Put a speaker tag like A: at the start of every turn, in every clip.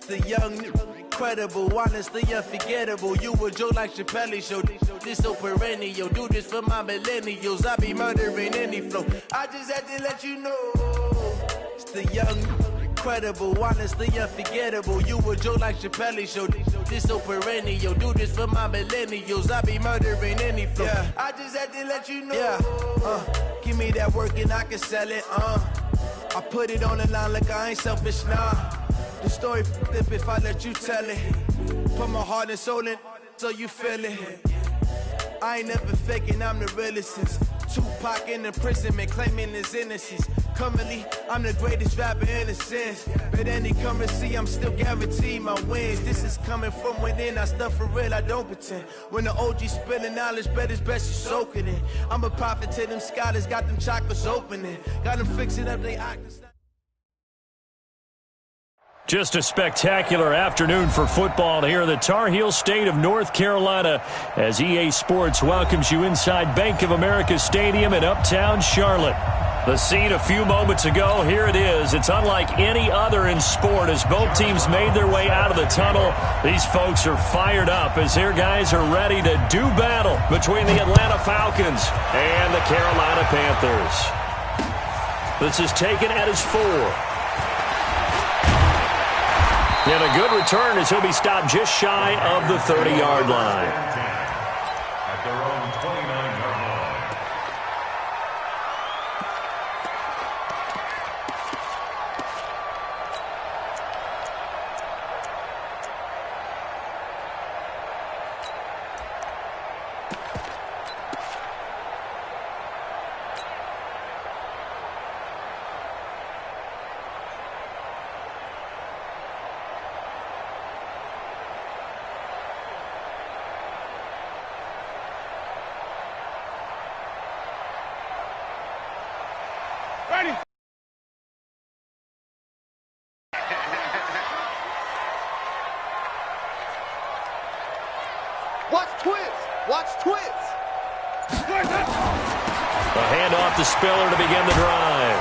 A: The young, incredible, honestly unforgettable. You a joke like Chappelle Show. This so perennial. Do this for my millennials. I be murdering any flow. I just had to let you know. It's the young, incredible, honestly unforgettable. You a joke like Chappelle Show. This so perennial. Do this for my millennials. I be murdering any flow. Yeah. I just had to let you know. Yeah. Give me that work and I can sell it. I put it on the line like I ain't selfish, nah. The story flip if I let you tell it. Put my heart and soul in so you feel it. I ain't never faking, I'm the realest since Tupac in imprisonment, claiming his innocence. Currently, I'm the greatest rapper in a sense. But any currency, I'm still guaranteed my wins. This is coming from within, I stuff for real, I don't pretend. When the OG spilling knowledge, bet it's best you soak it in. I'm a prophet to them scholars, got them chakras opening. Got them fixing up they octaves.
B: Just a spectacular afternoon for football here in the Tar Heel state of North Carolina as EA Sports welcomes you inside Bank of America Stadium in uptown Charlotte. The scene a few moments ago, here it is. It's unlike any other in sport as both teams made their way out of the tunnel. These folks are fired up as their guys are ready to do battle between the Atlanta Falcons and the Carolina Panthers. This is taken at his 4. And a good return as he'll be stopped just shy of the 30-yard line.
C: At their own 29-yard line.
D: Watch twist. Watch twist.
B: A handoff to Spiller to begin the drive.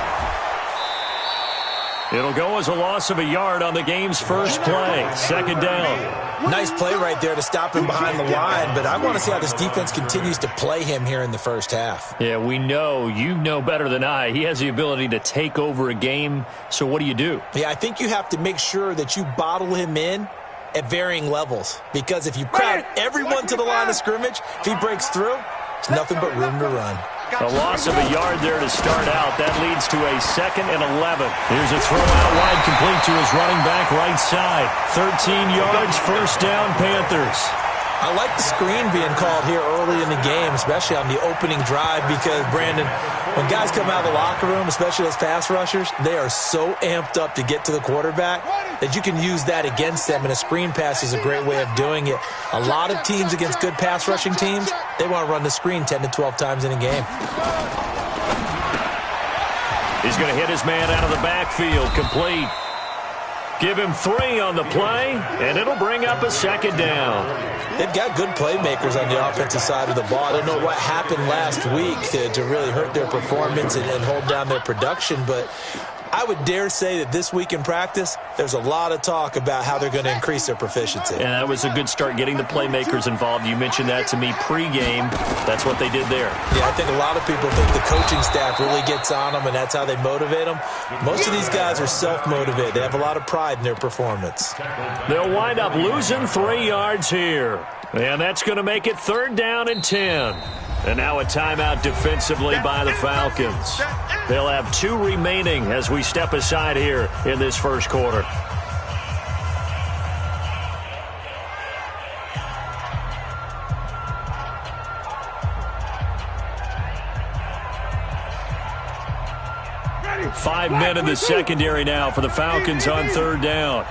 B: It'll go as a loss of a yard on the game's first play. Second down.
E: Nice play right there to stop him behind the line, but I want to see how this defense continues to play him here in the first half.
B: Yeah, we know. You know better than I. He has the ability to take over a game, so what do?
E: Yeah, I think you have to make sure that you bottle him in at varying levels, because if you crowd everyone to the line of scrimmage, if he breaks through, there's nothing but room to run.
B: A loss of a yard there to start out. That leads to a 2nd and 11. Here's a throw out wide complete to his running back right side. 13 yards, first down, Panthers.
E: I like the screen being called here early in the game, especially on the opening drive, because, Brandon, when guys come out of the locker room, especially those pass rushers, they are so amped up to get to the quarterback that you can use that against them, and a screen pass is a great way of doing it. A lot of teams against good pass rushing teams, they want to run the screen 10 to 12 times in a game.
B: He's going to hit his man out of the backfield, complete. Give him 3 on the play, and it'll bring up a 2nd down.
E: They've got good playmakers on the offensive side of the ball. I don't know what happened last week to really hurt their performance and hold down their production, but I would dare say that this week in practice, there's a lot of talk about how they're going to increase their proficiency.
B: And that was a good start, getting the playmakers involved. You mentioned that to me pregame. That's what they did there.
E: Yeah, I think a lot of people think the coaching staff really gets on them, and that's how they motivate them. Most of these guys are self-motivated. They have a lot of pride in their performance.
B: They'll wind up losing 3 yards here. And that's going to make it 3rd down and 10. And now a timeout defensively by the Falcons. They'll have 2 remaining as we step aside here in this first quarter. Five men in the secondary now for the Falcons on 3rd down.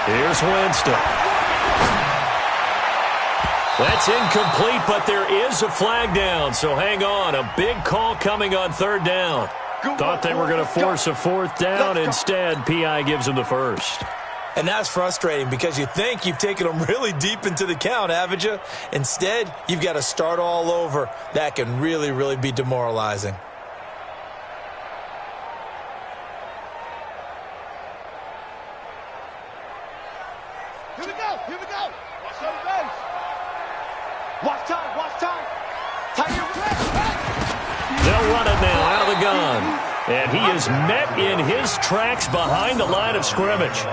B: Here's Winston. That's incomplete, but there is a flag down, so hang on. A big call coming on 3rd down. Thought they were going to force a 4th down. Instead, P.I. gives them the first.
E: And that's frustrating because you think you've taken them really deep into the count, haven't you? Instead, you've got to start all over. That can really, really be demoralizing.
D: Watch time, watch time. Tighten your grip.
B: They'll run it now out of the gun. And he is met in his tracks behind the line of scrimmage.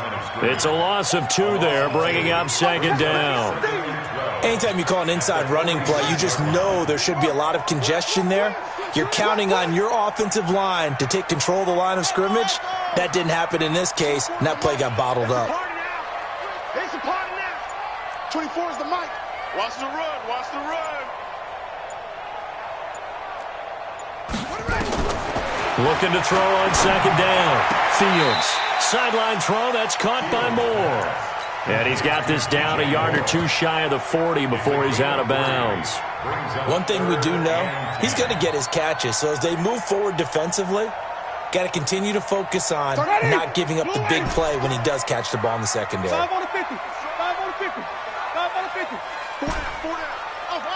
B: It's a loss of 2 there, bringing up second down.
E: Anytime you call an inside running play, you just know there should be a lot of congestion there. You're counting on your offensive line to take control of the line of scrimmage. That didn't happen in this case, and that play got bottled up.
D: It's a party now. 24 is the mic. Watch the run, watch the run.
B: Looking to throw on second down. Fields. Sideline throw, that's caught by Moore. And he's got this down a yard or 2 shy of the 40 before he's out of bounds.
E: One thing we do know, he's going to get his catches. So as they move forward defensively, got to continue to focus on not giving up the big play when he does catch the ball in the secondary.
D: 5 on the 50. 5 on the 50. 5 on the 50. 4 down, 4 down. Off.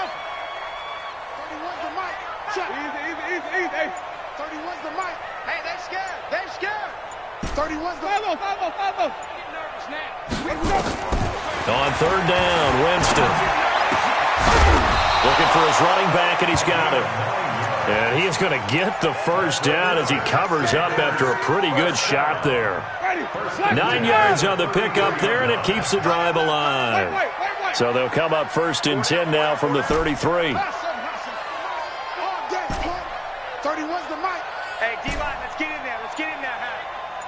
D: 31's the mic. Check. Easy. Hey. 31's the mic. Hey, they scared. They scared. 31's the mic. 5-0. Get nervous now.
B: On third down, Winston. Looking for his running back, and he's got him. And he is going to get the first down as he covers up after a pretty good shot there. 9 yards on the pickup there, and it keeps the drive alive. So they'll come up 1st and 10 now from the 33.
D: 31's the mic. Hey, D-line, let's get in there.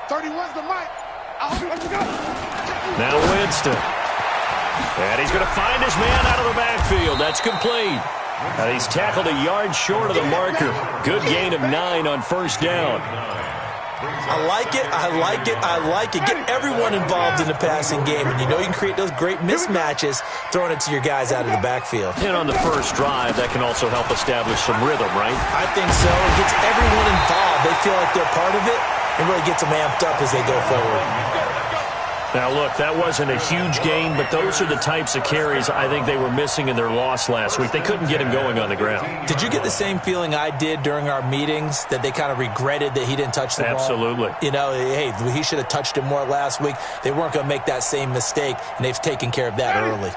D: 31's the mic.
B: Now Winston. And he's going to find his man out of the backfield. That's complete. And he's tackled a yard short of the marker. Good gain of 9 on first down.
E: I like it. Get everyone involved in the passing game. And you know you can create those great mismatches throwing it to your guys out of the backfield.
B: And on the first drive, that can also help establish some rhythm, right?
E: I think so. It gets everyone involved. They feel like they're part of it. It really gets them amped up as they go forward.
B: Now, look, that wasn't a huge gain, but those are the types of carries I think they were missing in their loss last week. They couldn't get him going on the ground.
E: Did you get the same feeling I did during our meetings, that they kind of regretted that he didn't touch the ball?
B: Absolutely.
E: You know, hey, he should have touched it more last week. They weren't going to make that same mistake, and they've taken care of that early.
D: Wait.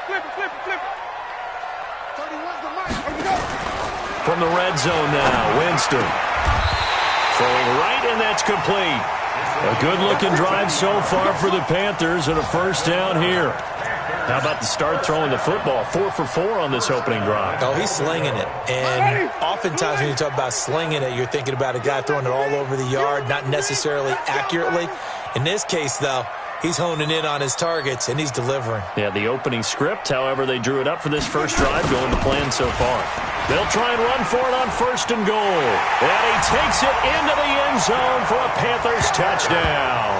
D: Flip it. 31's the mic.
B: From the red zone now, Winston. Throwing right, and that's complete. A good-looking drive so far for the Panthers, and a first down here. How about the start throwing the football? 4 for 4 on this opening drive.
E: Oh, he's slinging it. And oftentimes when you talk about slinging it, you're thinking about a guy throwing it all over the yard, not necessarily accurately. In this case, though, he's honing in on his targets, and he's delivering.
B: Yeah, the opening script, however, they drew it up for this first drive, going to plan so far. They'll try and run for it on 1st and goal. And he takes it into the end zone for a Panthers touchdown.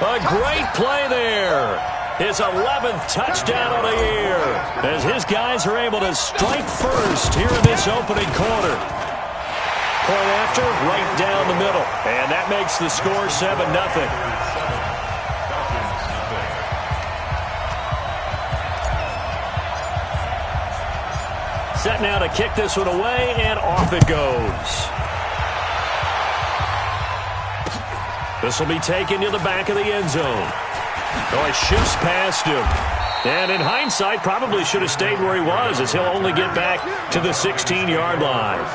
B: A great play there. His 11th touchdown of the year, as his guys are able to strike first here in this opening quarter. Point after, right down the middle. And that makes the score 7-0. Set now to kick this one away, and off it goes. This will be taken to the back of the end zone. Oh, it shifts past him. And in hindsight, probably should have stayed where he was, as he'll only get back to the 16-yard line.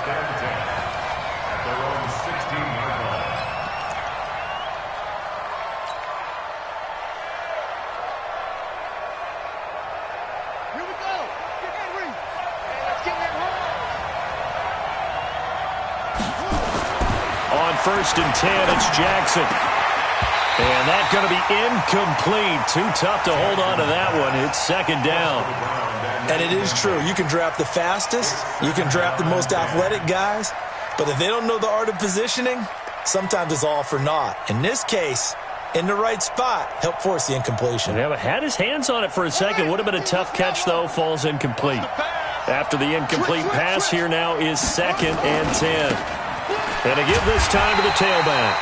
B: On 1st and 10, it's Jackson. And that's going to be incomplete. Too tough to hold on to that one. It's second down.
E: And it is true. You can draft the fastest. You can draft the most athletic guys. But if they don't know the art of positioning, sometimes it's all for naught. In this case, in the right spot, help force the incompletion.
B: Yeah, but had his hands on it for a second. Would have been a tough catch, though. Falls incomplete. After the incomplete pass, here now is 2nd and 10. And to give this time to the tailback.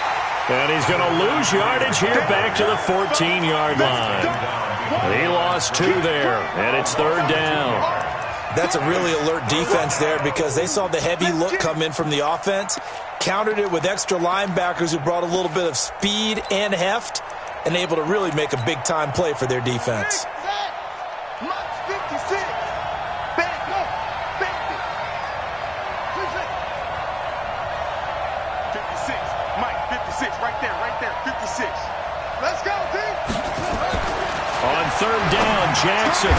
B: And he's going to lose yardage here back to the 14-yard line. He lost 2 there, and it's 3rd down.
E: That's a really alert defense there, because they saw the heavy look come in from the offense, countered it with extra linebackers who brought a little bit of speed and heft, and able to really make a big-time play for their defense.
D: Mike's 56. Back up. Back it. 56. Mike, 56. Right there. 56. Let's go, D.
B: On third down, Jackson.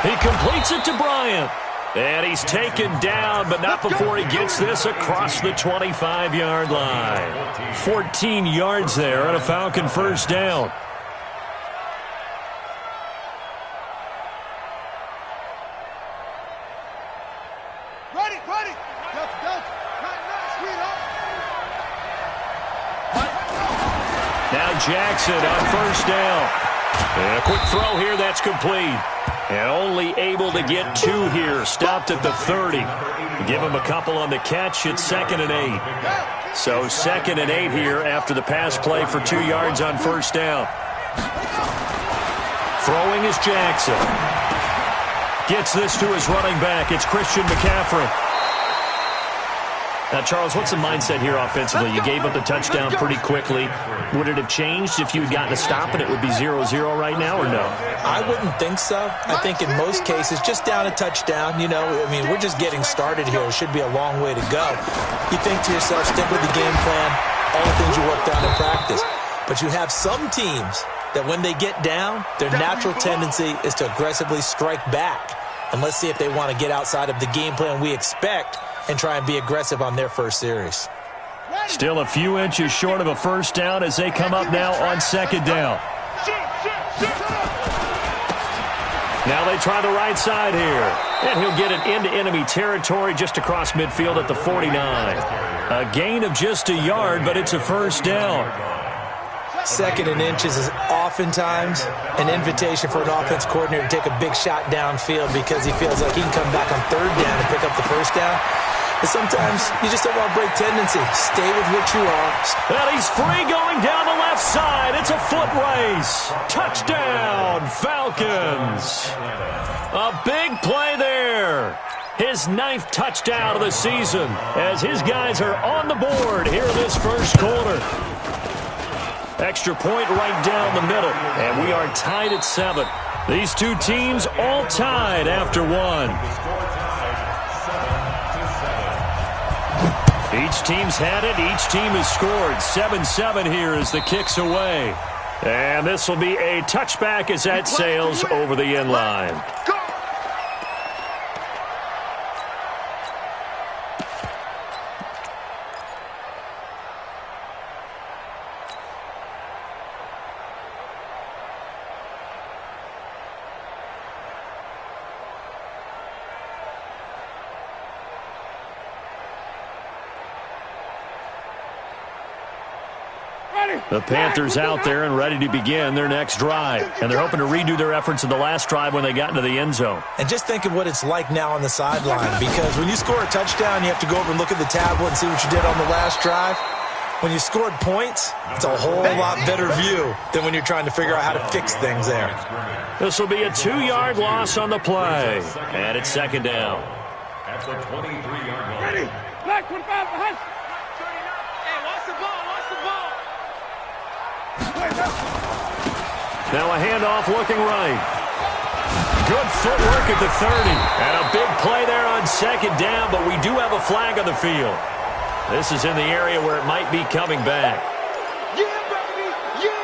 B: He completes it to Bryant. And he's taken down, but not before he gets this across the 25-yard line. 14 yards there on a Falcon first down.
D: Ready. Go. Nice, sweetheart.
B: Now Jackson on first down. And a quick throw here, that's complete. And only able to get 2 here. Stopped at the 30. Give him a couple on the catch. It's 2nd and 8. So 2nd and 8 here after the pass play for 2 yards on first down. Throwing is Jackson. Gets this to his running back. It's Christian McCaffrey. Now, Charles, what's the mindset here offensively? You gave up the touchdown pretty quickly. Would it have changed if you had gotten a stop and it would be 0-0 right now, or no?
E: I wouldn't think so. I think in most cases, just down a touchdown, we're just getting started here. It should be a long way to go. You think to yourself, stick with the game plan, all the things you worked on in practice. But you have some teams that when they get down, their natural tendency is to aggressively strike back. And let's see if they want to get outside of the game plan we expect and try and be aggressive on their first series.
B: Still a few inches short of a first down as they come up now on 2nd down. Now they try the right side here. And he'll get it into enemy territory just across midfield at the 49. A gain of just a yard, but it's a first down.
E: 2nd and inches is oftentimes an invitation for an offense coordinator to take a big shot downfield because he feels like he can come back on 3rd down and pick up the first down. But sometimes you just don't want to break tendency. Stay with what you are.
B: And he's free going down the left side. It's a foot race. Touchdown, Falcons. A big play there. His 9th touchdown of the season as his guys are on the board here in this first quarter. Extra point right down the middle, and we are tied at 7. These two teams all tied after 1. Each team's had it. Each team has scored. 7-7 here as the kick's away. And this will be a touchback as that sails over the end line. The Panthers out there and ready to begin their next drive. And they're hoping to redo their efforts in the last drive when they got into the end zone.
E: And just think of what it's like now on the sideline, because when you score a touchdown, you have to go over and look at the tablet and see what you did on the last drive. When you scored points, it's a whole lot better view than when you're trying to figure out how to fix things there.
B: This will be a 2-yard loss on the play. And it's 2nd down.
C: At the 23-yard line.
D: Ready. Black 25 behind. Hey, watch the ball.
B: Now a handoff looking right. Good footwork at the 30. And a big play there on 2nd down, but we do have a flag on the field. This is in the area where it might be coming back.
D: Yeah, baby. Yeah.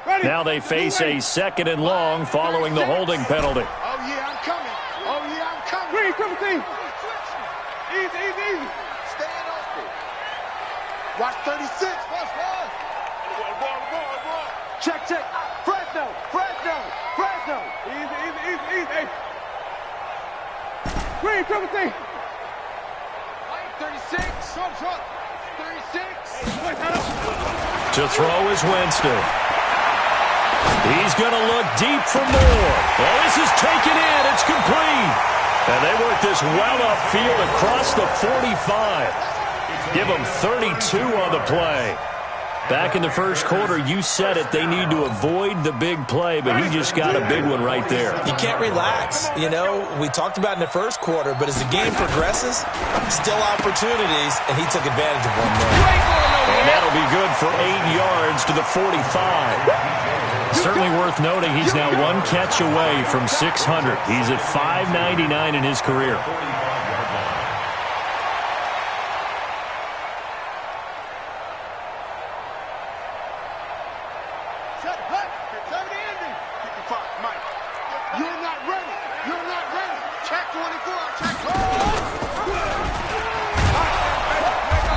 D: Ready.
B: Now they face a 2nd and long following the holding penalty.
D: Oh, yeah, I'm coming. Green, Timothy. Easy. Stand open. Watch 36. Watch. Ball. Check. Fresno. Easy. Hey. Green, Timothy. 36. Short. 36.
B: To throw is Winston. He's going to look deep for more. Well, this is taken in. It's complete. And they work this well upfield across the 45. Give them 32 on the play. Back in the first quarter, you said it, they need to avoid the big play, but he just got a big one right there.
E: You can't relax. You know, we talked about in the first quarter, but as the game progresses, still opportunities, and he took advantage of one there.
B: And that'll be good for 8 yards to the 45. Certainly worth noting he's now 1 catch away from 600. He's at 599 in his career.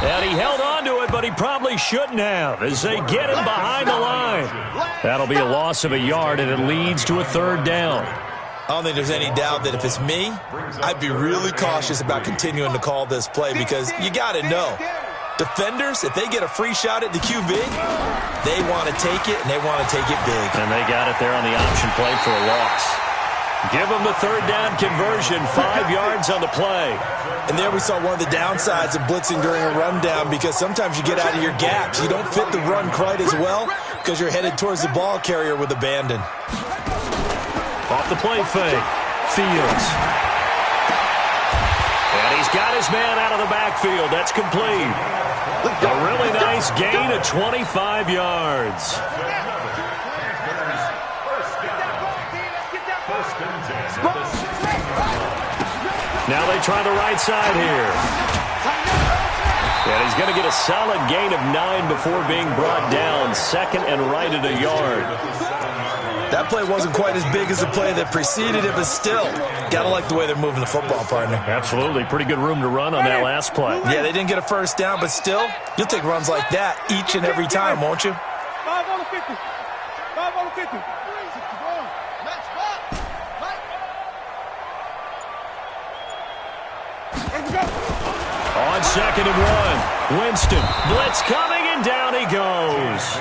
B: And he held on to it, but he probably shouldn't have as they get him behind the line. That'll be a loss of a yard, and it leads to a 3rd down.
E: I don't think there's any doubt that if it's me, I'd be really cautious about continuing to call this play because you got to know. Defenders, if they get a free shot at the QB, they want to take it, and they want to take it big.
B: And they got it there on the option play for a loss. Give them the 3rd down conversion, 5 yards on the play.
E: And there we saw one of the downsides of blitzing during a rundown because sometimes you get out of your gaps. You don't fit the run quite as well because you're headed towards the ball carrier with abandon.
B: Off the play fake, Fields. And he's got his man out of the backfield. That's complete. A really nice gain of 25 yards. Now they try the right side here. And he's going to get a solid gain of 9 before being brought down. 2nd and right at a yard.
E: That play wasn't quite as big as the play that preceded it, but still, got to like the way they're moving the football, partner.
B: Absolutely. Pretty good room to run on that last play.
E: Yeah, they didn't get a 1st down, but still, you'll take runs like that each and every time, won't you?
D: 5 on the 50. 5 on the 50.
B: On 2nd and 1, Winston. Blitz coming, and down he goes.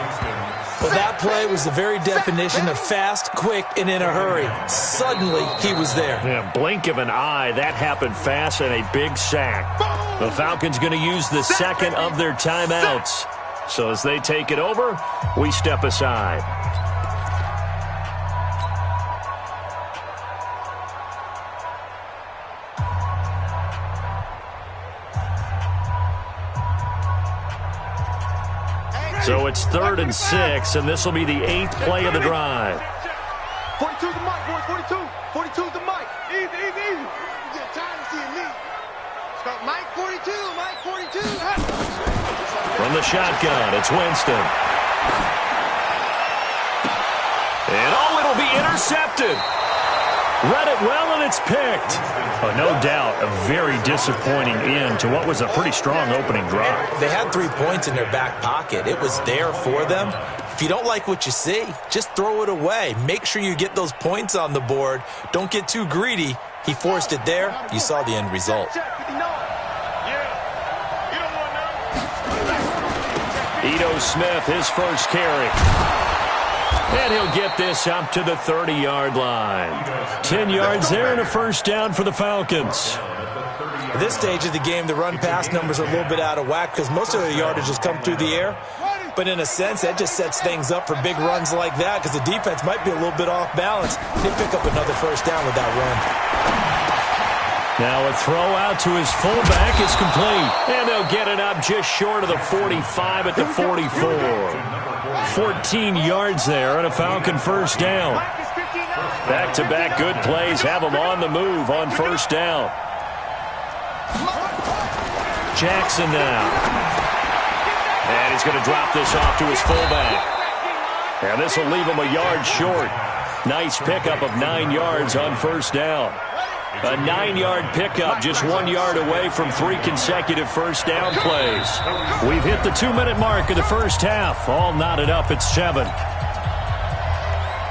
E: Well, that play was the very definition of fast, quick, and in a hurry. Suddenly, he was there.
B: Yeah, blink of an eye. That happened fast and a big sack. The Falcons going to use the 2nd of their timeouts. So as they take it over, we step aside. So it's 3rd and 6, and this will be the 8th play of the drive.
D: 42's the mic, boys. 42. 42's the mic. Easy, easy, easy. You get tired of seeing me. Start Mike 42, Mike 42.
B: From the shotgun, it's Winston. And it'll be intercepted. Read it well, and it's picked. Oh, no doubt, a very disappointing end to what was a pretty strong opening drive.
E: They had 3 points in their back pocket. It was there for them. If you don't like what you see, just throw it away. Make sure you get those points on the board. Don't get too greedy. He forced it there. You saw the end result.
B: Ito Smith, his first carry. And he'll get this up to the 30-yard line. 10 yards there and a 1st down for the Falcons.
E: At this stage of the game, the run-pass numbers are a little bit out of whack because most of the yardage has come through the air. But in a sense, that just sets things up for big runs like that because the defense might be a little bit off balance. They pick up another 1st down with that run.
B: Now a throw out to his fullback is complete. And they'll get it up just short of the 45 at the 44. 14 yards there and a Falcon 1st down. Back-to-back good plays have them on the move on 1st down. Jackson now. And he's going to drop this off to his fullback. And this will leave him a yard short. Nice pickup of 9 yards on 1st down. A 9-yard pickup, just 1 yard away from 3 consecutive 1st down plays. We've hit the 2-minute mark of the first half. All knotted up at 7.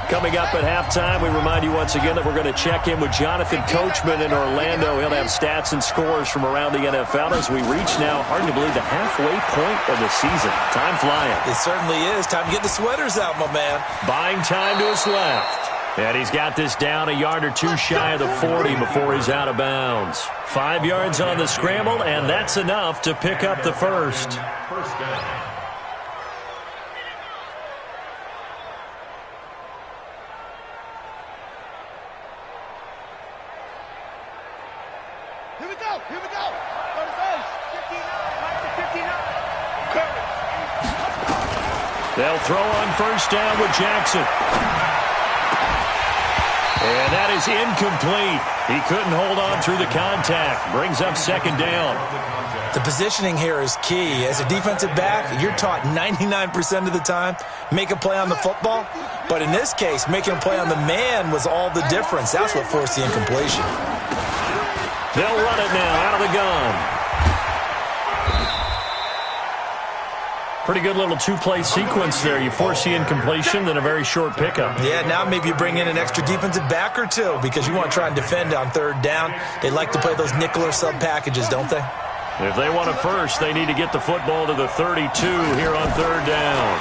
B: Coming up at halftime, we remind you once again that we're going to check in with Jonathan Coachman in Orlando. He'll have stats and scores from around the NFL as we reach now, hard to believe, the halfway point of the season. Time flying.
E: It certainly is. Time to get the sweaters out, my man.
B: Buying time to his left. And he's got this down a yard or 2 shy of the 40 before he's out of bounds. 5 yards on the scramble, and that's enough to pick up the 1st.
D: Here we go. Here we go. Go to base. 59. Right to 59. Coverage.
B: They'll throw on first down with Jackson. And that is incomplete. He couldn't hold on through the contact. Brings up second down.
E: The positioning here is key. As a defensive back, you're taught 99% of the time, make a play on the football. But in this case, making a play on the man was all the difference. That's what forced the incompletion.
B: They'll run it now out of the gun. Pretty good little two-play sequence there. You force the incompletion, then a very short pickup.
E: Yeah, now maybe you bring in an extra defensive back or two because you want to try and defend on third down. They like to play those nickel or sub packages, don't they?
B: If they want it first, they need to get the football to the 32 here on third down.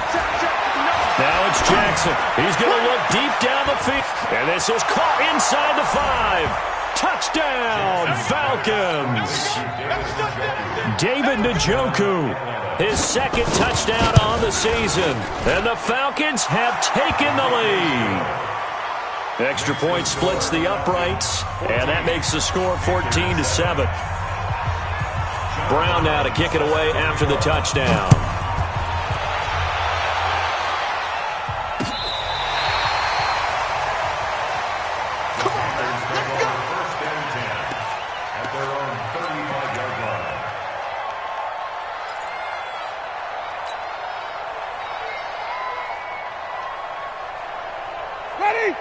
B: Now it's Jackson. He's going to look deep down the field. And this is caught inside the 5. Touchdown, Falcons. David Njoku, his second touchdown on the season. And the Falcons have taken the lead. Extra point splits the uprights, and that makes the score 14-7. Brown now to kick it away after the touchdown.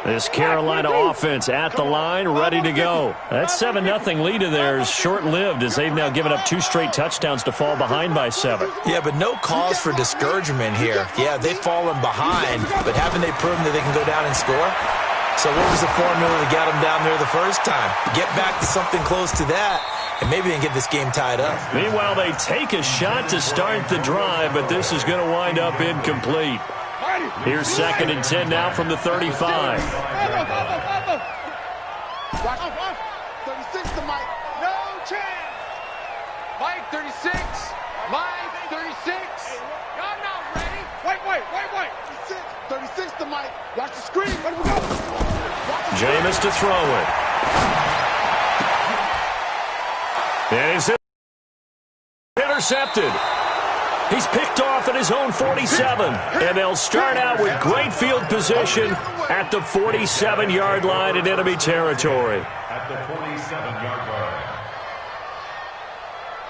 B: This Carolina offense at the line, ready to go. That 7-0 lead of theirs short-lived as they've now given up 2 straight touchdowns to fall behind by 7.
E: Yeah, but no cause for discouragement here. Yeah, they've fallen behind, but haven't they proven that they can go down and score? So what was the formula that got them down there the first time? Get back to something close to that, and maybe they can get this game tied up.
B: Meanwhile, they take a shot to start the drive, but this is going to wind up incomplete. Here's 2nd and 10 now from the 35.
D: 36 to Mike. No chance. Mike, 36. Mike, 36. Y'all not ready. Wait. 36 to Mike. Watch the screen. Where do we go?
B: Jameis to throw it. And he's intercepted. He's picked off at his own 47, and they'll start out with great field position at the 47-yard line in enemy territory.
C: At the 47-yard line.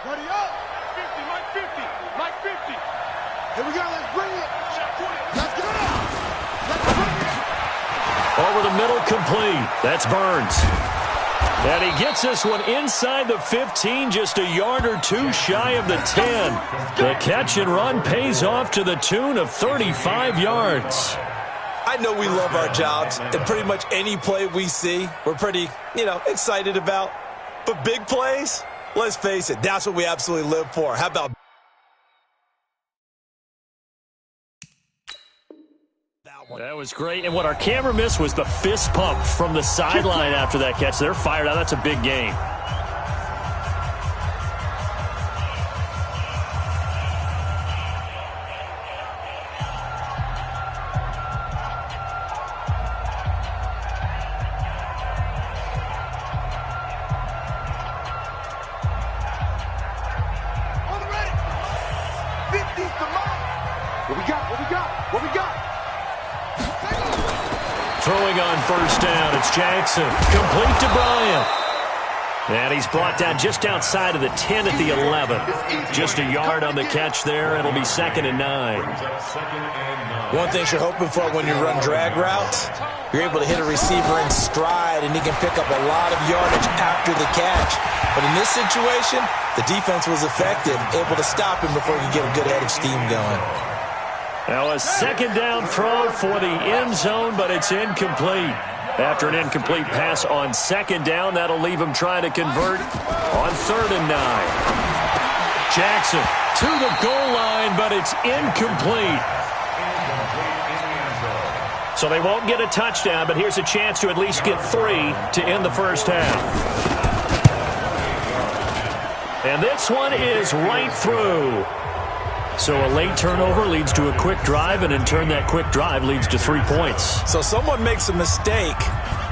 D: Ready up. 50, Mike 50. Mike 50. Here we go. Let's bring it. Let's get it out. Let's bring it.
B: Over the middle, complete. That's Burns. And he gets this one inside the 15, just a yard or two shy of the 10. The catch and run pays off to the tune of 35 yards.
E: I know we love our jobs, and pretty much any play we see, we're pretty, excited about. But big plays, let's face it, that's what we absolutely live for. How about
B: that was great, and what our camera missed was the fist pump from the sideline after that catch. They're fired out. That's a big game.
D: On the ready. 50's the mark. What we got?
B: Throwing on first down, it's Jackson. Complete to Bryant. And he's brought down just outside of the 10 at the 11. Just a yard on the catch there. It'll be 2nd and 9.
E: one thing you're hoping for when you run drag routes? You're able to hit a receiver in stride, and he can pick up a lot of yardage after the catch. But in this situation, the defense was effective, able to stop him before he could get a good head of steam going.
B: Now a second down throw for the end zone, but it's incomplete. After an incomplete pass on second down, that'll leave him trying to convert on 3rd and 9. Jackson to the goal line, but it's incomplete. So they won't get a touchdown, but here's a chance to at least get 3 to end the first half. And this one is right through. So a late turnover leads to a quick drive, and in turn that quick drive leads to 3 points.
E: So someone makes a mistake,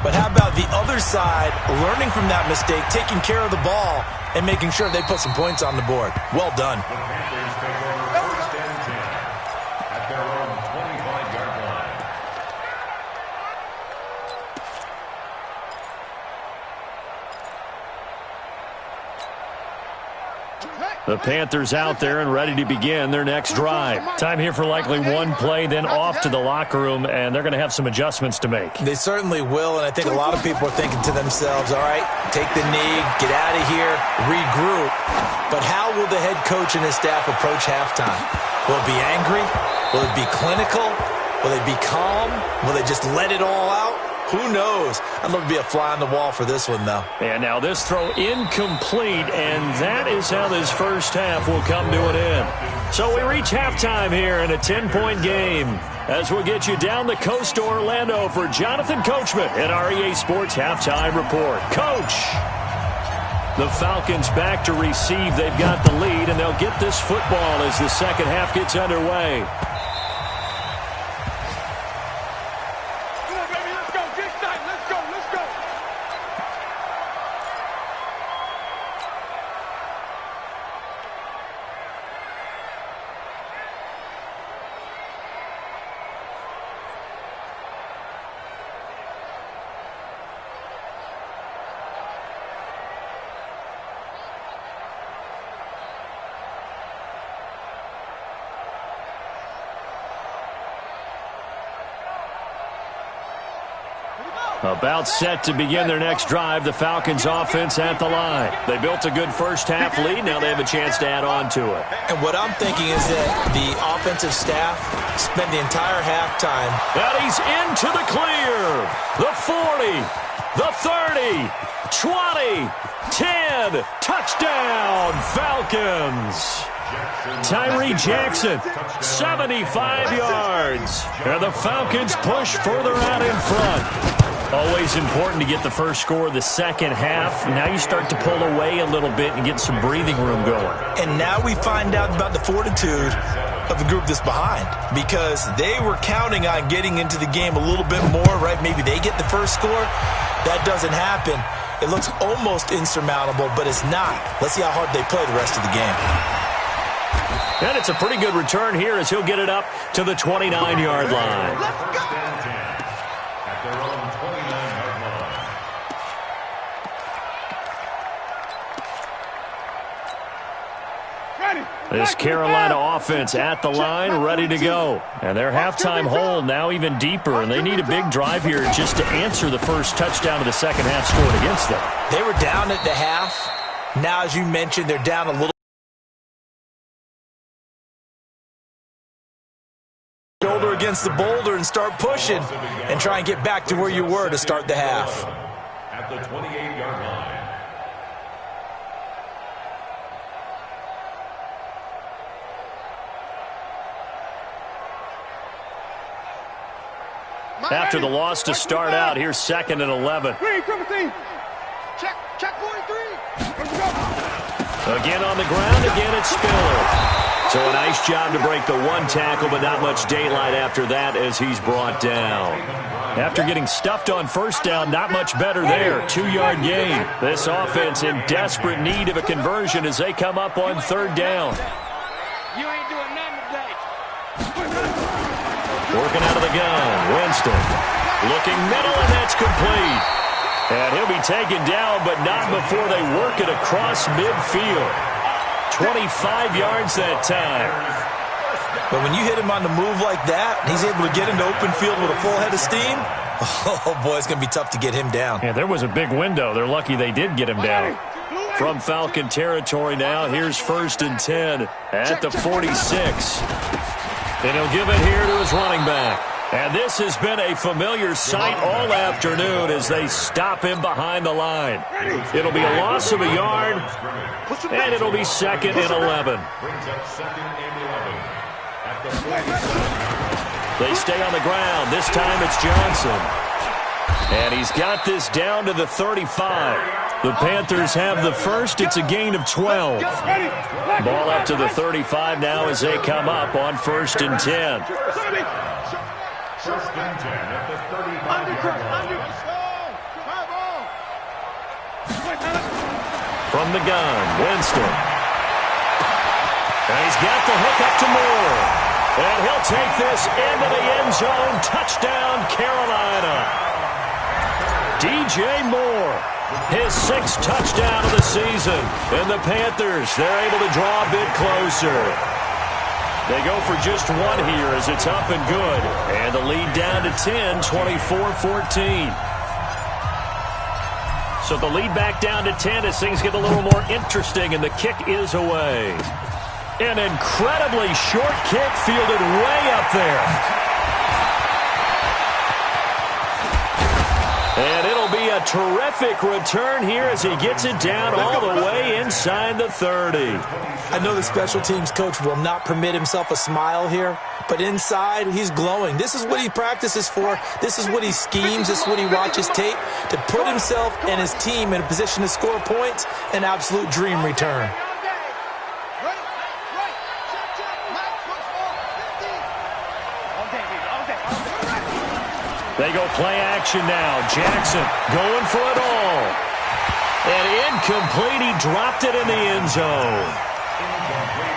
E: But how about the other side, learning from that mistake, taking care of the ball, and making sure they put some points on the board? Well done.
C: The Panthers take over first and 10 at their own 25-yard line.
B: The Panthers out there and ready to begin their next drive. Time here for likely one play, then off to the locker room, and they're going to have some adjustments to make.
E: They certainly will, and I think a lot of people are thinking to themselves, all right, take the knee, get out of here, regroup. But how will the head coach and his staff approach halftime? Will it be angry? Will it be clinical? Will they be calm? Will they just let it all out? Who knows? I'd love to be a fly on the wall for this one, though.
B: And now this throw incomplete, and that is how this first half will come to an end. So we reach halftime here in a 10-point game as we'll get you down the coast to Orlando for Jonathan Coachman in our EA Sports Halftime Report. Coach! The Falcons back to receive. They've got the lead, and they'll get this football as the second half gets underway. About set to begin their next drive, the Falcons offense at the line. They built a good first half lead. Now they have a chance to add on to it.
E: And what I'm thinking is that the offensive staff spent the entire halftime.
B: And he's into the clear. The 40, the 30, 20, 10. Touchdown, Falcons. Tyree Jackson, 75 yards. And the Falcons push further out in front. Always important to get the first score of the second half. Now you start to pull away a little bit and get some breathing room going.
E: And now we find out about the fortitude of the group that's behind, because they were counting on getting into the game a little bit more, right? Maybe they get the first score. That doesn't happen. It looks almost insurmountable, but it's not. Let's see how hard they play the rest of the game.
B: And it's a pretty good return here as he'll get it up to the 29-yard line.
C: At their own 29-yard line.
B: This Carolina offense at the line, ready to go. And their halftime hole now even deeper, and they need a big drive here just to answer the first touchdown of the second half scored against them.
E: They were down at the half. Now, as you mentioned, they're down a little. Shoulder against the boulder and start pushing and try and get back to where you were to start the half.
C: At the 28-yard line.
B: After the loss to start out, here's 2nd and 11.
D: Check 43.
B: Again on the ground, again it's Spiller. So a nice job to break the one tackle, but not much daylight after that as he's brought down. After getting stuffed on first down, not much better there. 2-yard gain. This offense in desperate need of a conversion as they come up on 3rd down.
D: You ain't doing nothing today.
B: Working out of the gun, Winston. Looking middle, and that's complete. And he'll be taken down, but not before they work it across midfield. 25 yards that time.
E: But when you hit him on the move like that, he's able to get into open field with a full head of steam, oh, boy, it's going to be tough to get him down.
B: Yeah, there was a big window. They're lucky they did get him down. From Falcon territory now, here's 1st and 10 at the 46. And he'll give it here to his running back. And this has been a familiar sight all afternoon as they stop him behind the line. It'll be a loss of a yard, and it'll be 2nd and 11.
C: Brings up 2nd and 11. At the 47.
B: They stay on the ground. This time it's Johnson. And he's got this down to the 35. The Panthers have the first. It's a gain of 12. Ball up to the 35 now as they come up on 1st and 10.
C: 1st and 10 at the 35-yard line.
B: From the gun, Winston. And he's got the hook up to Moore. And he'll take this into the end zone. Touchdown, Carolina. DJ Moore, his 6th touchdown of the season. And the Panthers, they're able to draw a bit closer. They go for just one here as it's up and good. And the lead down to 10, 24-14. So the lead back down to 10 as things get a little more interesting, and the kick is away. An incredibly short kick fielded way up there. And it'll be a terrific return here as he gets it down all the way inside the 30.
E: I know the special teams coach will not permit himself a smile here, but inside he's glowing. This is what he practices for. This is what he schemes. This is what he watches tape to put himself and his team in a position to score points. An absolute dream return.
B: They go play action now. Jackson going for it all. And incomplete. He dropped it in the end zone.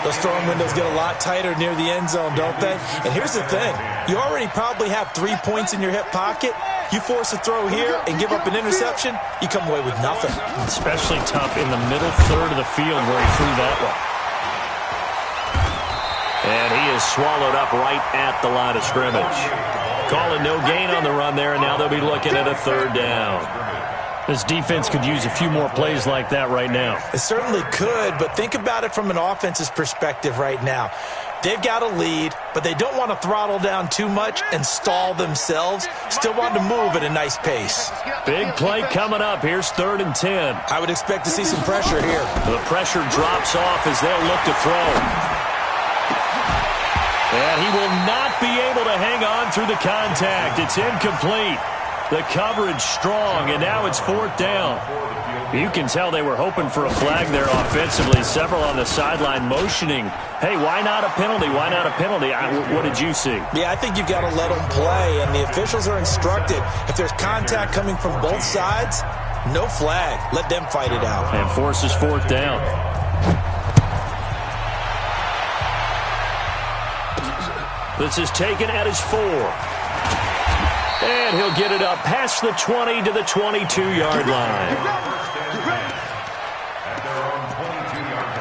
E: Those throwing windows get a lot tighter near the end zone, don't they? And here's the thing. You already probably have 3 points in your hip pocket. You force a throw here and give up an interception, you come away with nothing.
B: Especially tough in the middle third of the field where he threw that one. And he is swallowed up right at the line of scrimmage. Calling no gain on the run there, and now they'll be looking at a 3rd down. This defense could use a few more plays like that right now.
E: It certainly could, but think about it from an offense's perspective right now. They've got a lead, but they don't want to throttle down too much and stall themselves. Still want to move at a nice pace.
B: Big play coming up. Here's 3rd and 10.
E: I would expect to see some pressure here.
B: The pressure drops off as they'll look to throw. And he will not be able to hang on through the contact. It's incomplete. The coverage strong, and now it's 4th down. You can tell they were hoping for a flag there offensively. Several on the sideline motioning, hey, why not a penalty? Why not a penalty? What did you see?
E: Yeah, I think you've got to let them play, and the officials are instructed. If there's contact coming from both sides, no flag. Let them fight it out.
B: And forces 4th down. This is taken at his 4. And he'll get it up past the 20 to the 22-yard line.
C: At their own 22-yard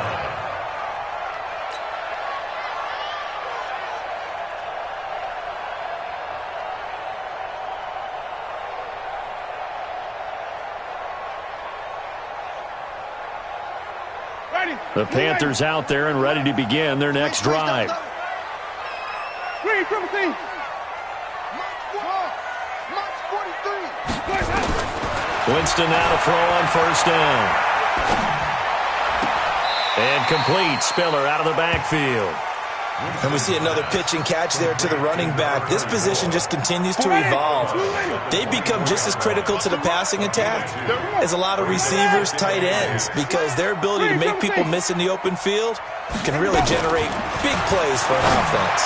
C: line.
B: The Panthers out there and ready to begin their next drive. Winston now to throw on 1st down. And complete. Spiller out of the backfield.
E: And we see another pitch and catch there to the running back. This position just continues to evolve. They become just as critical to the passing attack as a lot of receivers, tight ends, because their ability to make people miss in the open field can really generate big plays for an offense.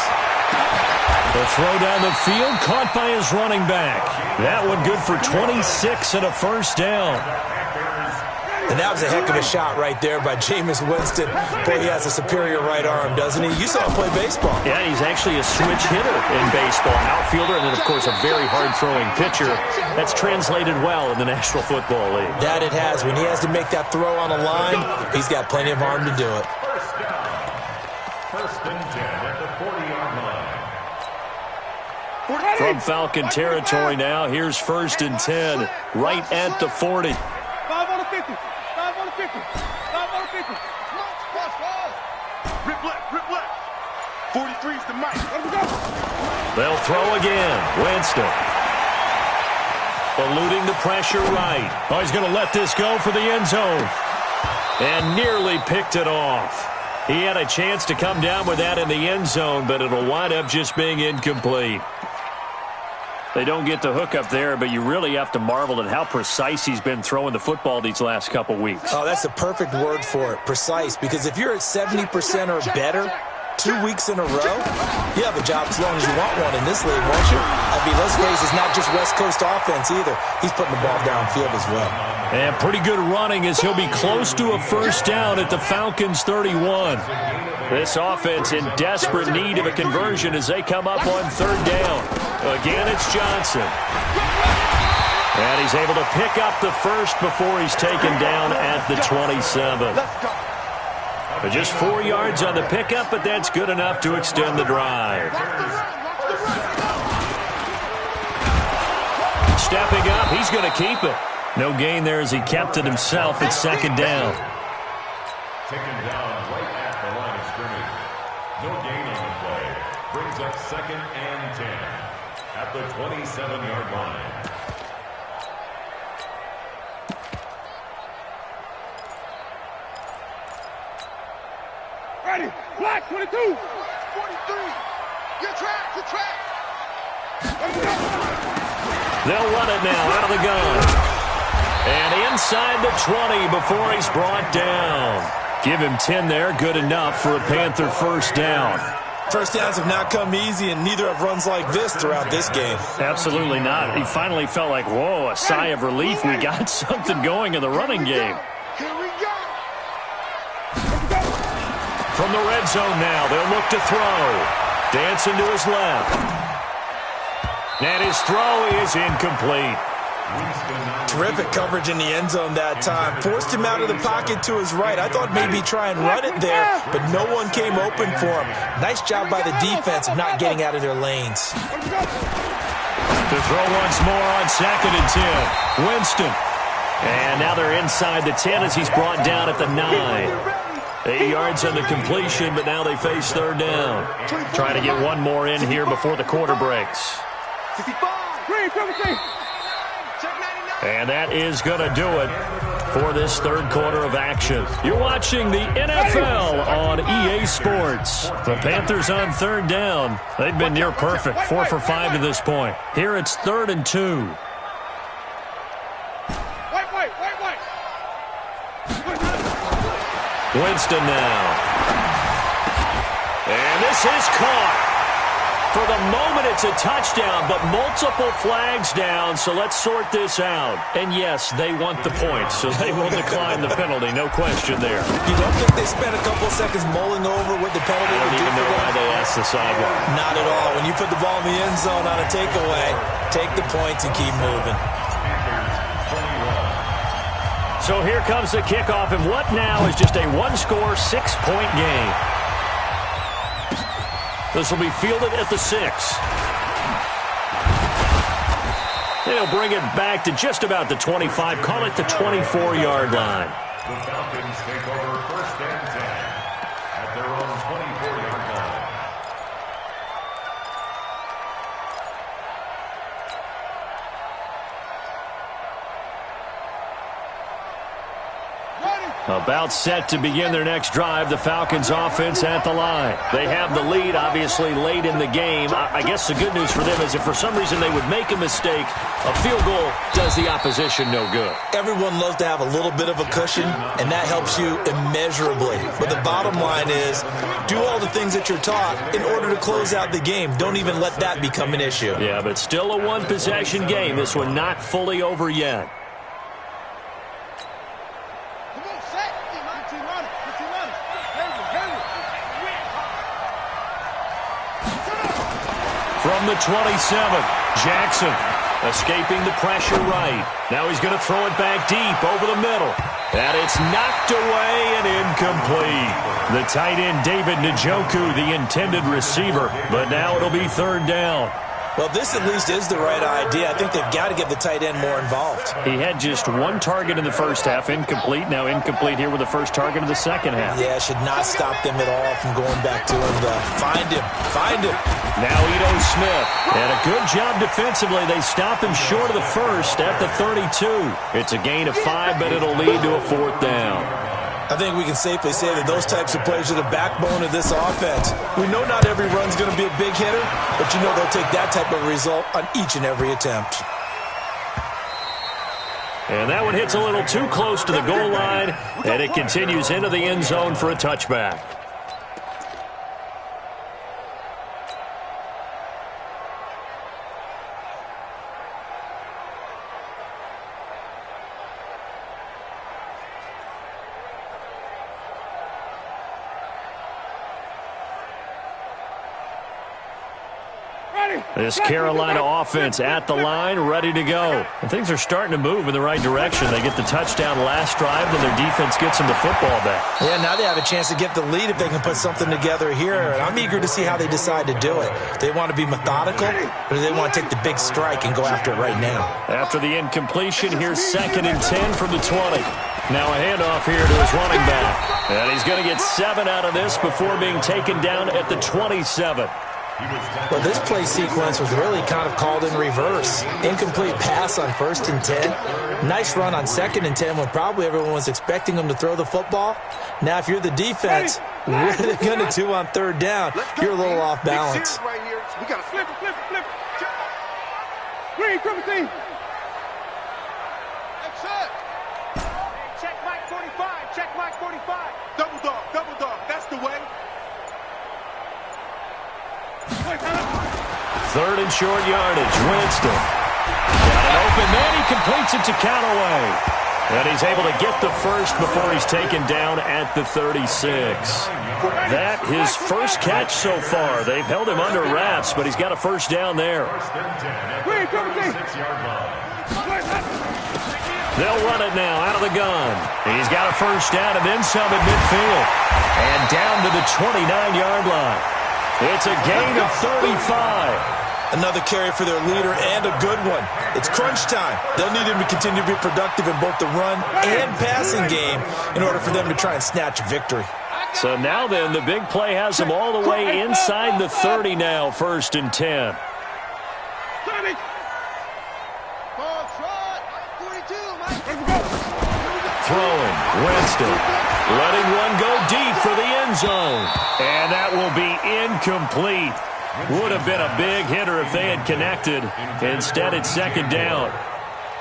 B: The throw down the field, caught by his running back. That one good for 26 and a 1st down.
E: And that was a heck of a shot right there by Jameis Winston. Boy, he has a superior right arm, doesn't he? You saw him play baseball.
B: Yeah, he's actually a switch hitter in baseball. Outfielder, and then, of course, a very hard-throwing pitcher. That's translated well in the National Football League.
E: That it has. When he has to make that throw on a line, he's got plenty of arm to do it.
C: First and 10 at the 40-yard line.
B: From Falcon territory now, here's 1st and 10, right at the 40.
D: 5 on the 50. 5 on the 50. 5 on the 50. Rip left. 43's the mic. Let him go.
B: They'll throw again. Winston. Eluding the pressure right. Oh, he's going to let this go for the end zone. And nearly picked it off. He had a chance to come down with that in the end zone, but it'll wind up just being incomplete. They don't get the hook up there, but you really have to marvel at how precise he's been throwing the football these last couple weeks.
E: Oh, that's the perfect word for it, precise, because if you're at 70% or better, 2 weeks in a row? You have a job as long as you want one in this league, won't you? I mean, let's face it, it's not just West Coast offense either. He's putting the ball downfield as well.
B: And pretty good running as he'll be close to a first down at the Falcons' 31. This offense in desperate need of a conversion as they come up on third down. Again, it's Johnson. And he's able to pick up the first before he's taken down at the 27. Just 4 yards on the pickup, but that's good enough to extend the drive. Stepping up, he's going to keep it. No gain there as he kept it himself at second down.
C: Taken down right at the line of scrimmage. No gain on the play. Brings up 2nd and 10 at the 27-yard line.
D: Ready, flag 22, 43. Your track.
B: They'll run it now out of the gun. And inside the 20 before he's brought down. Give him 10 there, good enough for a Panther first down.
E: First downs have not come easy, and neither have runs like this throughout this game.
B: Absolutely not. He finally felt like, whoa, a sigh of relief. We got something going in the running game.
D: Here we go.
B: From the red zone now, they'll look to throw. Dancing to his left. And his throw is incomplete.
E: Terrific coverage in the end zone that time. Forced him out of the pocket to his right. I thought maybe try and run it there, but no one came open for him. Nice job by the defense of not getting out of their lanes.
B: To throw once more on 2nd and 10. Winston. And now they're inside the 10 as he's brought down at the 9. 8 yards on the completion, but now they face third down. Trying to get one more in here before the quarter breaks. And that is going to do it for this third quarter of action. You're watching the NFL on EA Sports. The Panthers on third down. They've been near perfect, 4 for 5 to this point. Here it's 3rd and 2. Winston now. And this is caught. For the moment, it's a touchdown, but multiple flags down, so let's sort this out. And yes, they want the points, so they will decline the penalty, no question there.
E: You don't think they spent a couple of seconds mulling over what the penalty would do for them? I don't even know
B: why they asked the sideline.
E: Not at all. When you put the ball in the end zone on a takeaway, take the points and keep moving.
B: So here comes the kickoff, and what now is just a one-score, 6-point game. This will be fielded at the 6. They'll bring it back to just about the 25, call it the 24-yard line.
C: The Falcons take over 1st and 10 at their own 24-yard line.
B: About set to begin their next drive, the Falcons offense at the line. They have the lead, obviously, late in the game. I guess the good news for them is if for some reason they would make a mistake, a field goal does the opposition no good.
E: Everyone loves to have a little bit of a cushion, and that helps you immeasurably. But the bottom line is, do all the things that you're taught in order to close out the game. Don't even let that become an issue.
B: Yeah, but still a one-possession game. This one not fully over yet. From the 27, Jackson escaping the pressure right. Now he's going to throw it back deep over the middle. And it's knocked away and incomplete. The tight end, David Njoku, the intended receiver. But now it'll be third down.
E: Well, this at least is the right idea. I think they've got to get the tight end more involved.
B: He had just one target in the first half, incomplete. Now incomplete here with the first target of the second half.
E: Yeah, should not stop them at all from going back to him. Find him.
B: Now Ito Smith. And a good job defensively. They stop him short of the first at the 32. It's a gain of 5, but it'll lead to a fourth down.
E: I think we can safely say that those types of plays are the backbone of this offense. We know not every run's going to be a big hitter, but you know they'll take that type of result on each and every attempt.
B: And that one hits a little too close to the goal line, and it continues into the end zone for a touchback. This Carolina offense at the line, ready to go. And things are starting to move in the right direction. They get the touchdown last drive, then their defense gets them the football back.
E: Yeah, now they have a chance to get the lead if they can put something together here. And I'm eager to see how they decide to do it. Do they want to be methodical, or do they want to take the big strike and go after it right now?
B: After the incompletion, here's 2nd and 10 from the 20. Now a handoff here to his running back. And he's going to get 7 out of this before being taken down at the 27.
E: Well, this play sequence was really kind of called in reverse. Incomplete pass on 1st and 10. Nice run on 2nd and 10 when probably everyone was expecting him to throw the football. Now, if you're the defense, what are they going to do on 3rd down? You're a little off balance.
D: Right here. We got to flip it. Green, triple team. That's it. Check Mike 45. Check Mike 45. Double dog. That's the way.
B: 3rd and short yardage. Winston. Got it open. Then he completes it to Callaway. And he's able to get the first before he's taken down at the 36. That his first catch so far. They've held him under wraps, but he's got a first down there. They'll run it now out of the gun. He's got a first down and then some at midfield. And down to the 29-yard line. It's a gain of 35.
E: Another carry for their leader and a good one. It's crunch time. They'll need him to continue to be productive in both the run and passing game in order for them to try and snatch a victory.
B: So now then, the big play has them all the way inside the 30 now, 1st and 10. Throwing, Winston, letting one go deep for the end zone. And that will be incomplete. Would have been a big hitter if they had connected. Instead, it's 2nd down.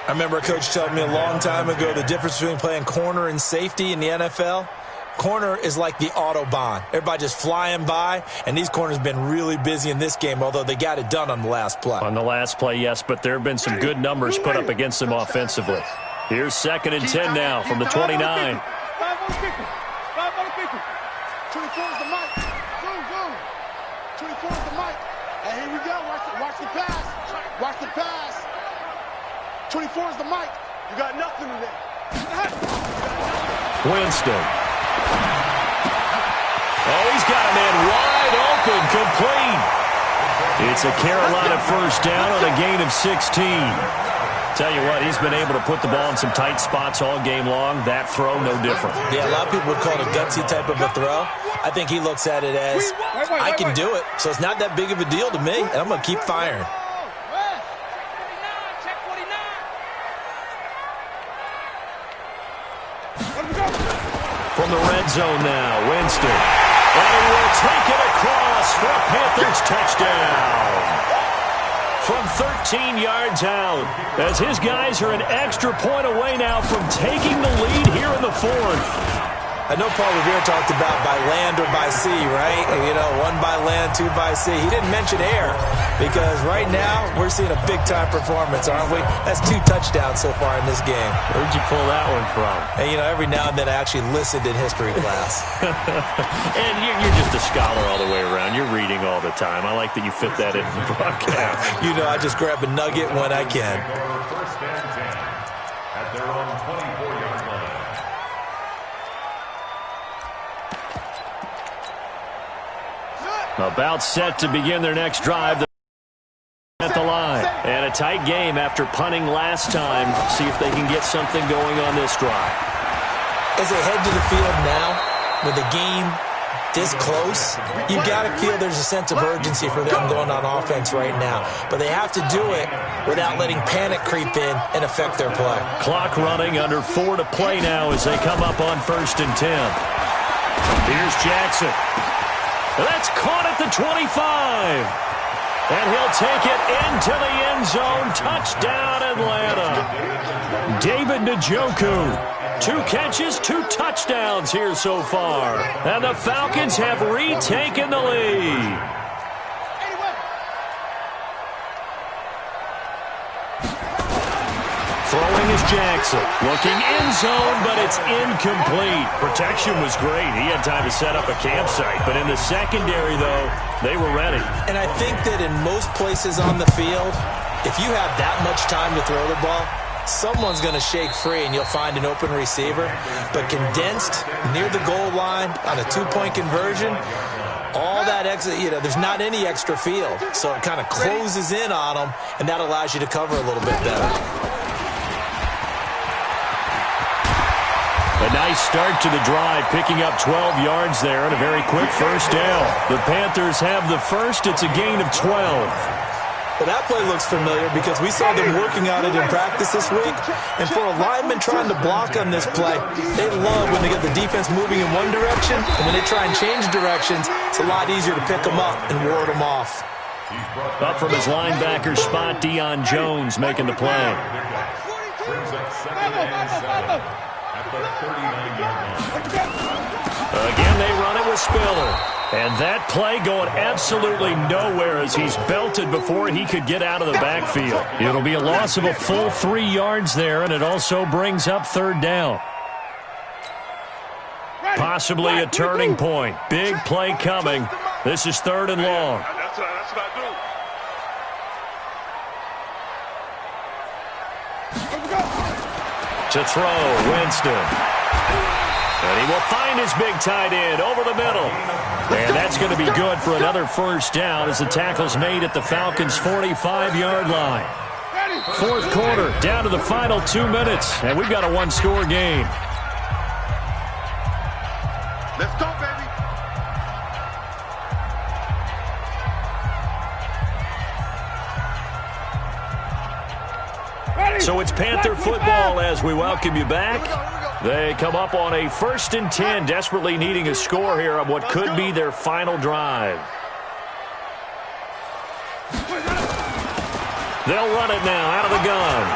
E: I remember a coach telling me a long time ago the difference between playing corner and safety in the NFL. Corner is like the Autobahn. Everybody just flying by, and these corners have been really busy in this game, although they got it done on the last play.
B: On the last play, yes, but there have been some good numbers put up against them offensively. Here's 2nd and 10 now from the 29.
D: 5 on 50. 24 is the mic. Zoom. 24 is the mic. And here we go. Watch the pass. Watch the pass. 24 is the mic. You got nothing in there.
B: Winston. Oh, he's got a man wide open, complete. It's a Carolina first down on a gain of 16. Tell you what, he's been able to put the ball in some tight spots all game long. That throw, no different.
E: Yeah, a lot of people would call it a gutsy type of a throw. I think he looks at it as, I can do it, so it's not that big of a deal to me, and I'm going to keep firing.
B: From the red zone now, Winston. And he will take it across for a Panthers touchdown. From 13 yards out, as his guys are an extra point away now from taking the lead here in the 4th.
E: I know Paul Revere talked about by land or by sea, right? You know, 1 by land, 2 by sea. He didn't mention air because right now we're seeing a big-time performance, aren't we? That's 2 touchdowns so far in this game.
B: Where'd you pull that one from?
E: And, you know, every now and then I actually listened in history class.
B: And you're just a scholar all the way around. You're reading all the time. I like that you fit that in the broadcast.
E: You know, I just grab a nugget when I can.
C: 1st and 10 at their own 24-yard line.
B: About set to begin their next drive at the line. And a tight game after punting last time. See if they can get something going on this drive.
E: As they head to the field now, with the game this close, you got to feel there's a sense of urgency for them going on offense right now. But they have to do it without letting panic creep in and affect their play.
B: Clock running, under 4 to play now as they come up on 1st and 10. Here's Jackson. That's caught at the 25. And he'll take it into the end zone. Touchdown, Atlanta. David Njoku. 2 catches, 2 touchdowns here so far. And the Falcons have retaken the lead. Throwing is Jackson looking in zone, but it's incomplete. Protection was great. He had time to set up a campsite, but in the secondary, though, they were ready.
E: And I think that in most places on the field, if you have that much time to throw the ball, someone's going to shake free and you'll find an open receiver. But condensed near the goal line on a two-point conversion, all that extra, there's not any extra field. So it kind of closes in on them, and that allows you to cover a little bit better.
B: A nice start to the drive, picking up 12 yards there and a very quick first down. The Panthers have the first. It's a gain of 12.
E: Well, that play looks familiar because we saw them working on it in practice this week. And for a lineman trying to block on this play, they love when they get the defense moving in one direction. And when they try and change directions, it's a lot easier to pick them up and ward them off.
B: Up from his linebacker spot, Deion Jones making the play.
C: Brings up 2nd and 7 at the 39-yard line.
B: Again, they run it with Spiller. And that play going absolutely nowhere as he's belted before he could get out of the backfield. It'll be a loss of a full 3 yards there, and it also brings up third down. Possibly a turning point. Big play coming. This is 3rd and long.
D: That's what I do.
B: To throw, Winston. And he will find his big tight end over the middle. And that's going to be good for another first down as the tackle's made at the Falcons' 45-yard line. 4th quarter, down to the final 2 minutes, and we've got a one-score game.
D: Let's go, baby.
B: So it's Panther football as we welcome you back. They come up on a 1st and 10, desperately needing a score here on what could be their final drive. They'll run it now out of the gun.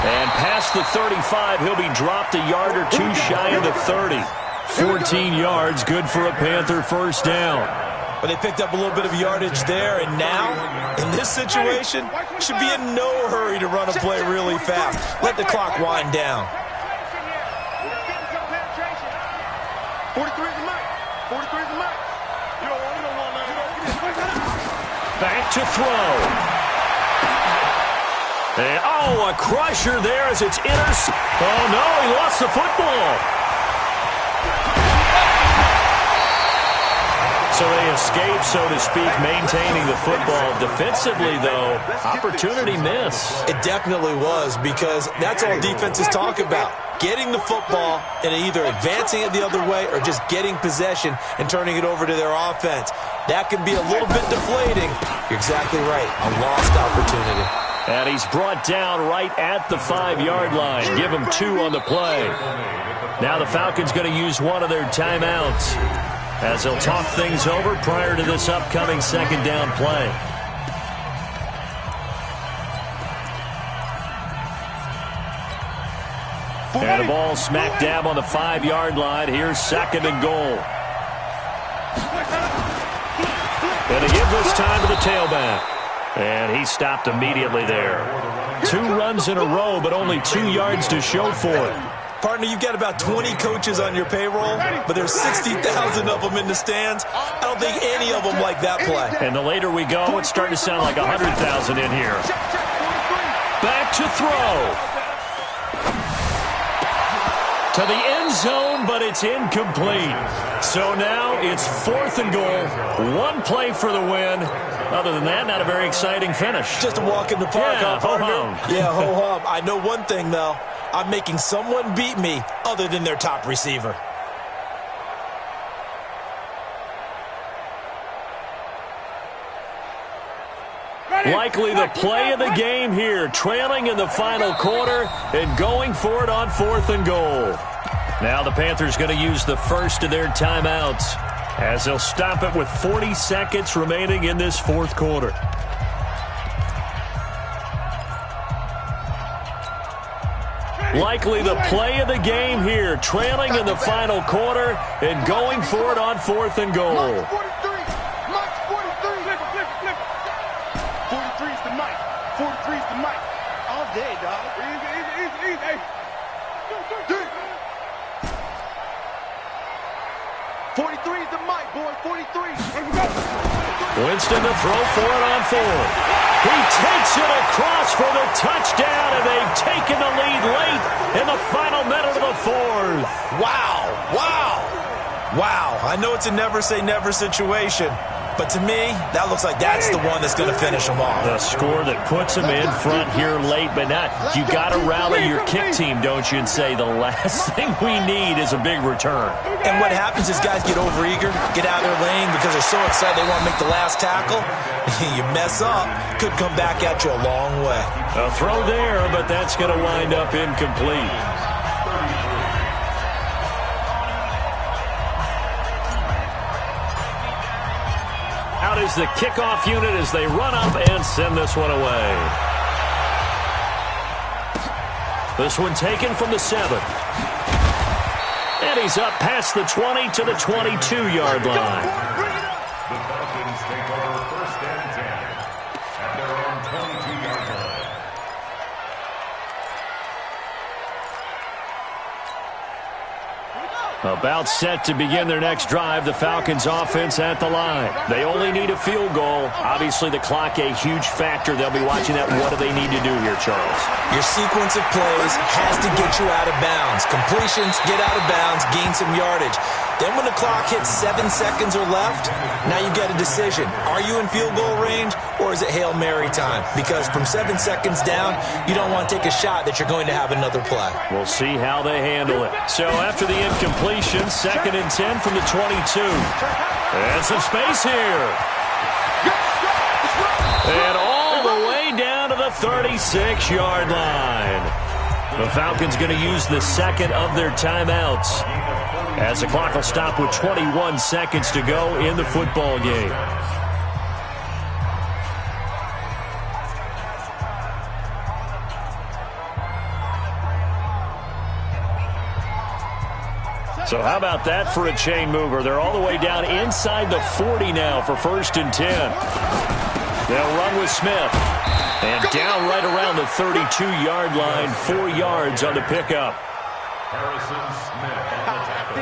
B: And past the 35, he'll be dropped a yard or two shy of the 30. 14 yards, good for a Panther first down.
E: But they picked up a little bit of yardage there, and now, in this situation, should be in no hurry to run a play really fast. Let the clock wind down.
D: 43 is the mic. 43 is the mic. You don't want that.
B: Back to throw. And, a crusher there as it's intercepted. Oh, no, he lost the football. So they escape, so to speak, maintaining the football. Defensively, though, opportunity miss.
E: It definitely was, because that's all defenses talk about. Getting the football and either advancing it the other way or just getting possession and turning it over to their offense. That can be a little bit deflating. You're exactly right. A lost opportunity.
B: And he's brought down right at the 5-yard line. Give him 2 on the play. Now the Falcons going to use one of their timeouts as they'll talk things over prior to this upcoming 2nd down play. And the ball smack dab on the 5-yard line. Here's 2nd and goal. And they give this time to the tailback. And he stopped immediately there. 2 runs in a row, but only 2 yards to show for it.
E: Partner, you've got about 20 coaches on your payroll, but there's 60,000 of them in the stands. I don't think any of them like that play.
B: And the later we go, it's starting to sound like 100,000 in here. Back to throw. To the end zone, but it's incomplete. So now it's 4th and goal. 1 play for the win. Other than that, not a very exciting finish.
E: Just a walk in the park,
B: yeah,
E: ho-hum. Yeah, ho-hum. I know one thing, though. I'm making someone beat me other than their top receiver.
B: Likely the play of the game here, trailing in the final quarter and going for it on 4th and goal. Now the Panthers going to use the first of their timeouts as they'll stop it with 40 seconds remaining in this 4th quarter. Likely the play of the game here, trailing in the final quarter and going for it on 4th and goal.
D: Mark 43. Mark 43. Flip it. 43 is the mic. 43 is the mic. All day, dog. 43 is the mic, boy. 43.
B: Winston to throw for it on fourth. He takes it across for the touchdown, and they've taken the lead late in the final minute of the fourth.
E: Wow, wow, wow. I know it's a never say never situation, but to me, that looks like that's the one that's going to finish them off.
B: The score that puts them in front here late, but not. You got to rally your kick team, don't you, and say the last thing we need is a big return.
E: And what happens is guys get overeager, get out of their lane because they're so excited they want to make the last tackle. You mess up, could come back at you a long way.
B: A throw there, but that's going to wind up incomplete. Out is the kickoff unit as they run up and send this one away. This one taken from the 7. And he's up past the 20 to the 22-yard line.
C: The Falcons take over 1st and 10 at their own 22-yard line.
B: About set to begin their next drive, the Falcons offense at the line. They only need a field goal. Obviously, the clock a huge factor. They'll be watching that. What do they need to do here, Charles?
E: Your sequence of plays has to get you out of bounds. Completions, get out of bounds, gain some yardage. Then when the clock hits 7 seconds or left, now you get a decision. Are you in field goal range, or is it Hail Mary time? Because from 7 seconds down, you don't want to take a shot that you're going to have another play.
B: We'll see how they handle it. So after the incompletion, 2nd and 10 from the 22. And some space here. And all the way down to the 36-yard line. The Falcons going to use the second of their timeouts, as the clock will stop with 21 seconds to go in the football game. So how about that for a chain mover? They're all the way down inside the 40 now for 1st and 10. They'll run with Smith. And down right around the 32-yard line, 4 yards on the pickup.
C: Harrison Smith on the tackle.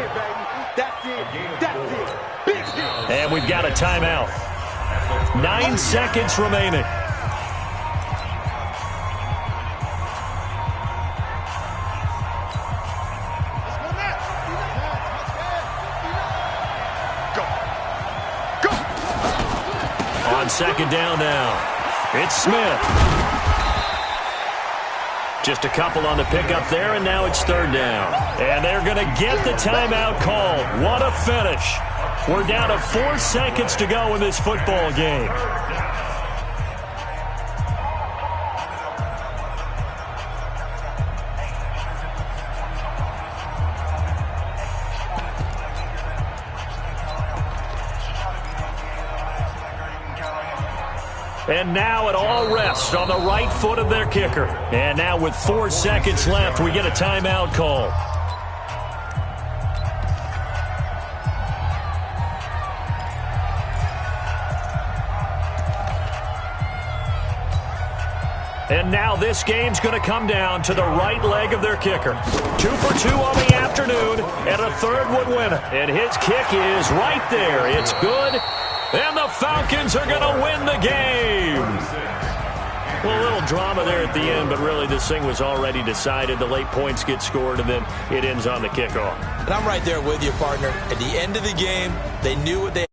D: That's it. That's it. Big hit.
B: And we've got a timeout. 9 seconds remaining. On 2nd down now. It's Smith. Just a couple on the pickup there, and now it's 3rd down. And they're going to get the timeout called. What a finish. We're down to 4 seconds to go in this football game. And now it all rests on the right foot of their kicker. And now with 4 seconds left, we get a timeout call. And now this game's going to come down to the right leg of their kicker. 2 for 2 on the afternoon, and a 3rd would win it. And his kick is right there. It's good. And the Falcons are going to win the game. Well, a little drama there at the end, but really this thing was already decided. The late points get scored, and then it ends on the kickoff.
E: And I'm right there with you, partner. At the end of the game, they knew what they